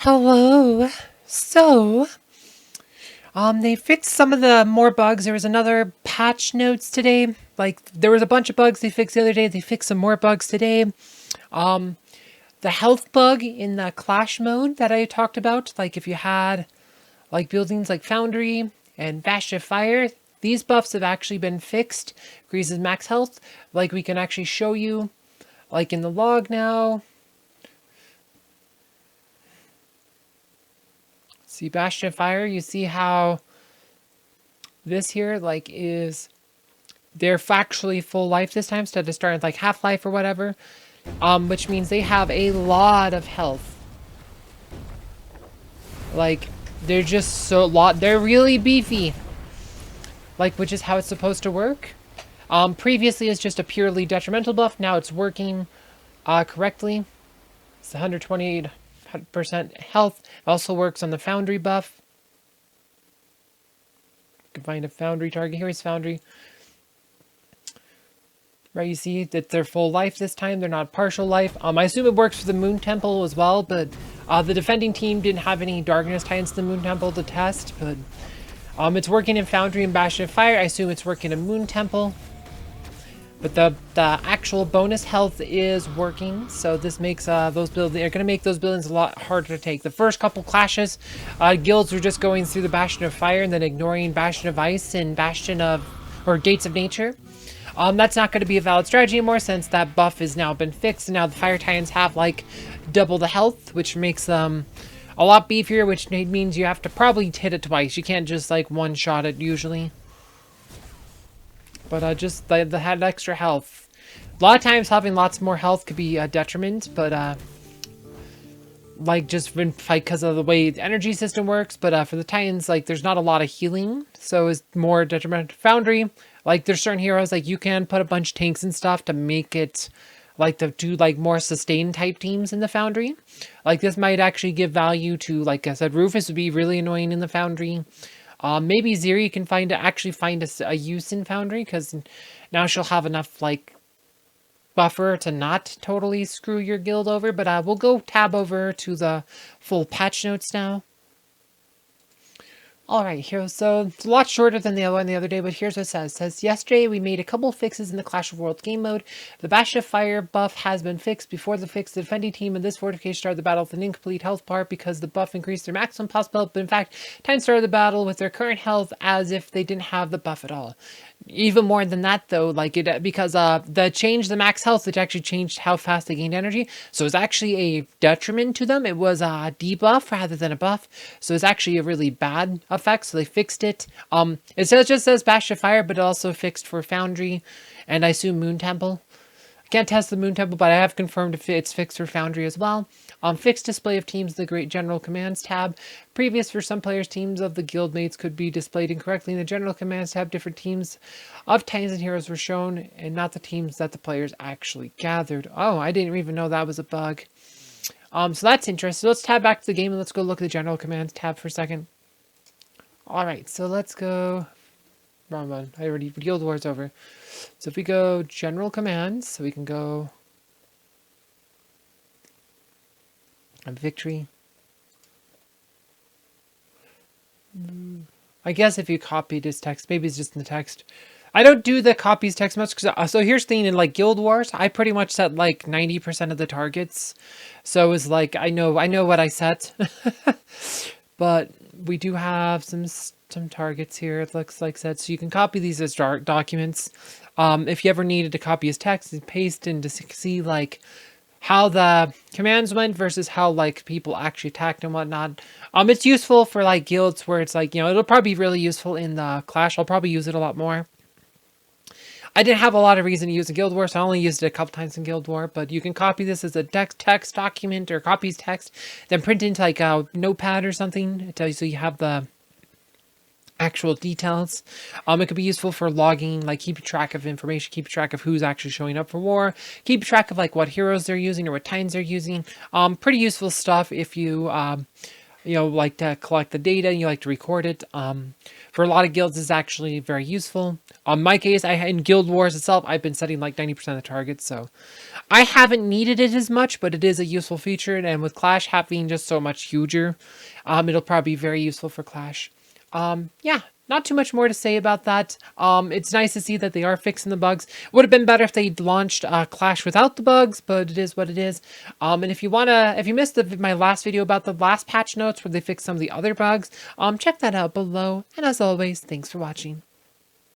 Hello. So, they fixed some of the more bugs. There was another patch notes today. Like, there was a bunch of bugs they fixed the other day. They fixed some more bugs today. Um, the health bug in the clash mode that I talked about, like if you had like buildings like Foundry and Bastion Fire, these buffs have actually been fixed. Increases max health. Like we can actually show you, like in the log now. See Bastion Fire, you see how this here like is they're factually full life this time instead of starting with like half life or whatever. Which means they have a lot of health. Like they're just they're really beefy. Like which is how it's supposed to work. Previously it's just a purely detrimental buff, now it's working correctly. It's 128% health. It also works on the Foundry buff. You can find a Foundry target. Here is Foundry. Right, you see that they're full life this time. They're not partial life. I assume it works for the Moon Temple as well, but the defending team didn't have any Darkness Titans to the Moon Temple to test, but it's working in Foundry and Bastion of Fire. I assume it's working in Moon Temple. But the actual bonus health is working, so this makes those buildings, they're going to make those buildings a lot harder to take. The first couple clashes, guilds were just going through the Bastion of Fire and then ignoring Bastion of Ice and Bastion of, or Gates of Nature. That's not going to be a valid strategy anymore since that buff has now been fixed, and now the Fire Titans have like double the health, which makes them a lot beefier, which means you have to probably hit it twice. You can't just like one-shot it usually. But just the had extra health. A lot of times having lots more health could be a detriment, but like just because of the way the energy system works. But for the Titans, like there's not a lot of healing, so it's more detrimental. Foundry, like there's certain heroes like you can put a bunch of tanks and stuff to make it like to do like more sustained type teams in the Foundry. Like this might actually give value to, like I said, Rufus would be really annoying in the Foundry. Maybe Ziri can actually find a use in Foundry, because now she'll have enough like buffer to not totally screw your guild over. But we'll go tab over to the full patch notes now. Alright, here, so it's a lot shorter than the other one the other day, but here's what it says. It says, yesterday we made a couple fixes in the Clash of Worlds game mode. The Bastion of Fire buff has been fixed. Before the fix, the defending team in this fortification started the battle with an incomplete health bar because the buff increased their maximum possible health, but in fact, time started the battle with their current health as if they didn't have the buff at all. Even more than that though, like it, because the change the max health, it actually changed how fast they gained energy, so it's actually a detriment to them. It was a debuff rather than a buff, so it's actually a really bad effect, so they fixed it. It just says Bastion of Fire, but it also fixed for Foundry and I assume Moon Temple. I can't test the Moon Temple, but I have confirmed if it's fixed for Foundry as well. Fixed display of teams, the Great General Commands tab. Previous for some players, teams of the guildmates could be displayed incorrectly. In the General Commands tab, different teams of Titans and Heroes were shown, and not the teams that the players actually gathered. Oh, I didn't even know that was a bug. So that's interesting. Let's tab back to the game and let's go look at the General Commands tab for a second. Alright, so let's go... Wrong one. I already... Guild War's over. So if we go General Commands, so we can go... Victory. I guess if you copied his text, maybe it's just in the text. I don't do the copies text much, because so here's the thing, in like Guild Wars, I pretty much set like 90% of the targets. So it's like I know what I set. But we do have some targets here, it looks like set. So you can copy these as documents. If you ever needed to copy his text and paste and to see like how the commands went versus how like people actually attacked and whatnot. It's useful for like guilds where it's like, you know, it'll probably be really useful in the Clash. I'll probably use it a lot more. I didn't have a lot of reason to use in Guild War, so I only used it a couple times in Guild War, but you can copy this as a text document or copies text, then print into like a notepad or something, so you have the actual details. It could be useful for logging, like keeping track of information, keeping track of who's actually showing up for war, keep track of like what heroes they're using or what titans they're using. Pretty useful stuff if you like to collect the data, you like to record it. For a lot of guilds, it's actually very useful. On my case, in Guild Wars itself, I've been setting like 90% of the targets, so I haven't needed it as much, but it is a useful feature. And with Clash being just so much huger, it'll probably be very useful for Clash. Yeah, not too much more to say about that. It's nice to see that they are fixing the bugs. Would have been better if they launched Clash without the bugs, but it is what it is. And if you missed my last video about the last patch notes where they fixed some of the other bugs, check that out below. And as always, thanks for watching.